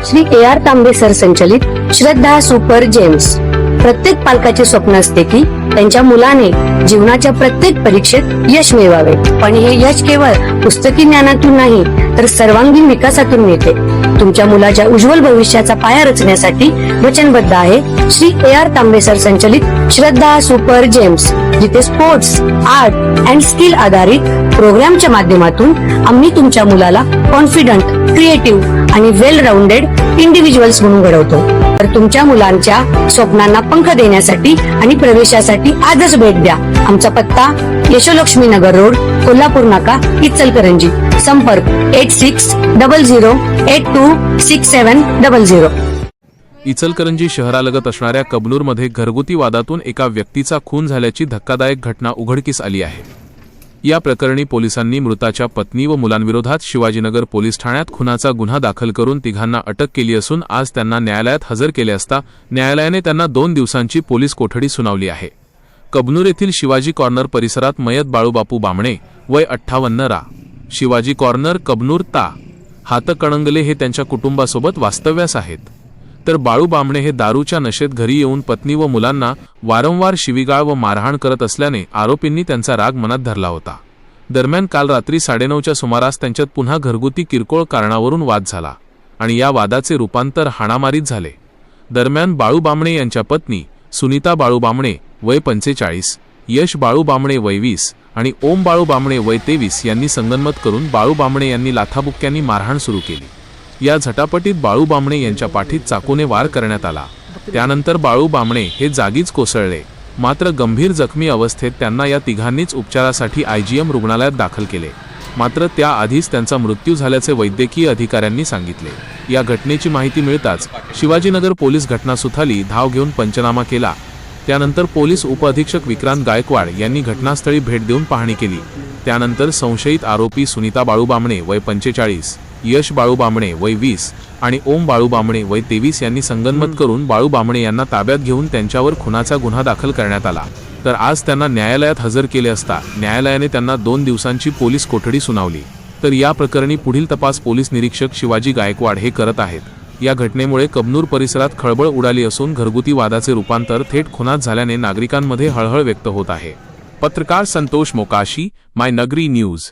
Shri AR तांबे sir संचलित श्रद्धा super gems. प्रत्येक पालकाचे स्वप्न असते की त्यांच्या मुलाने जीवनाच्या प्रत्येक परीक्षेत यश मिळवावे, पण हे यश केवळ पुस्तकी ज्ञानातून नाही तर सर्वांगीण विकासातून मिळते। तुमच्या मुलाच्या उज्ज्वल भविष्याचा पाया रचण्यासाठी वचनबद्ध आहे श्री AR तांबे सर संचलित श्रद्धा सुपर जेम्स, जिथे स्पोर्ट्स, आर्ट अँड स्किल आधारित प्रोग्रामच्या माध्यमातून आम्ही तुमच्या मुलाला कॉन्फिडंट, क्रिएटिव्ह आणि वेल राऊंडेड इंडिव्हिज्युअल्स म्हणून घडवतो। तर तुमच्या मुलांच्या स्वप्नांना पंख देण्यासाठी आणि प्रवेशासाठी आजच भेट द्या। आमचा पत्ता यशोलक्ष्मी नगर रोड, कोल्हापूर नाका, इचलकरंजी। संपर्क 8600826700। इचलकरंजी शहरालगत असणाऱ्या कबनूरमध्ये घरगुती वादातून एका व्यक्तीचा खून झाल्याची धक्कादायक घटना उघडकीस आली आहे। या प्रकरणी पोलिसांनी मृताच्या पत्नी व मुलांविरोधात शिवाजीनगर पोलीस ठाण्यात खुनाचा गुन्हा दाखल करून तिघांना अटक केली असून आज त्यांना न्यायालयात हजर केले असता न्यायालयाने त्यांना 2 दिवसांची पोलीस कोठडी सुनावली आहे। कबनूर येथील शिवाजी कॉर्नर परिसरात मयत बाळूबापू बामणे वय 58 रा, शिवाजी कॉर्नर, कबनूर ता हातकणंगले हे त्यांच्या कुटुंबासोबत वास्तव्यास आहेत। तर बाळू बामणे हे दारूच्या नशेत घरी येऊन पत्नी व मुलांना वारंवार शिवीगाळ व मारहाण करत असल्याने आरोपींनी त्यांचा राग मनात धरला होता। दरम्यान काल रात्री 9:30च्या सुमारास त्यांच्यात पुन्हा घरगुती किरकोळ कारणावरून वाद झाला आणि या वादाचे रूपांतर हाणामारीत झाले। दरम्यान बाळू बामणे यांच्या पत्नी सुनीता बाळू बामणे वय 45, यश बाळू बामणे वय 20 आणि ओम बाळू बामणे वय 23 यांनी संगनमत करून बाळू बामणे यांनी लाथाबुक्क्यांनी मारहाण सुरू केली। या झटापटीत बाळू बामणे यांच्या पाठीत चाकूने वार करण्यात आला। त्यानंतर बाळू बामणे हे जागीच कोसळले, मात्र गंभीर जखमी अवस्थेत त्यांना या तिघांनीच उपचारासाठी IGM रुग्णालयात दाखल केले, मात्र त्याआधीच त्यांचा मृत्यू झाल्याचे वैद्यकीय अधिकाऱ्यांनी सांगितले। या घटनेची माहिती मिळताच शिवाजीनगर पोलीस घटनास्थळी धाव घेऊन पंचनामा केला। त्यानंतर पोलीस उपअधीक्षक विक्रांत गायकवाड यांनी घटनास्थळी भेट देऊन पाहणी केली। त्यानंतर संशयित आरोपी सुनीता बाळू बामणे वय 45, यश बाळू बामणे वय 20 आणि ओम बाळू बामणे वय 23 यांनी संगनमत करून बाळू बामणे यांना ताब्यात घेऊन त्यांच्यावर खुनाचा गुन्हा दाखल करण्यात आला। तर आज त्यांना न्यायालयात हजर केले असता न्यायालयाने त्यांना 2 दिवसांची पोलीस कोठडी सुनावली। तर या प्रकरणी पुढील तपास पोलीस निरीक्षक शिवाजी गायकवाड हे करत आहेत। या घटनेमुळे कबनूर परिसरात खळबळ उडाली असून घरगुती वादाचे रूपांतर थेट खुनात झाल्याने नागरिकांमध्ये हळहळ व्यक्त होत आहे। पत्रकार संतोष मोकाशी, माय नगरी न्यूज।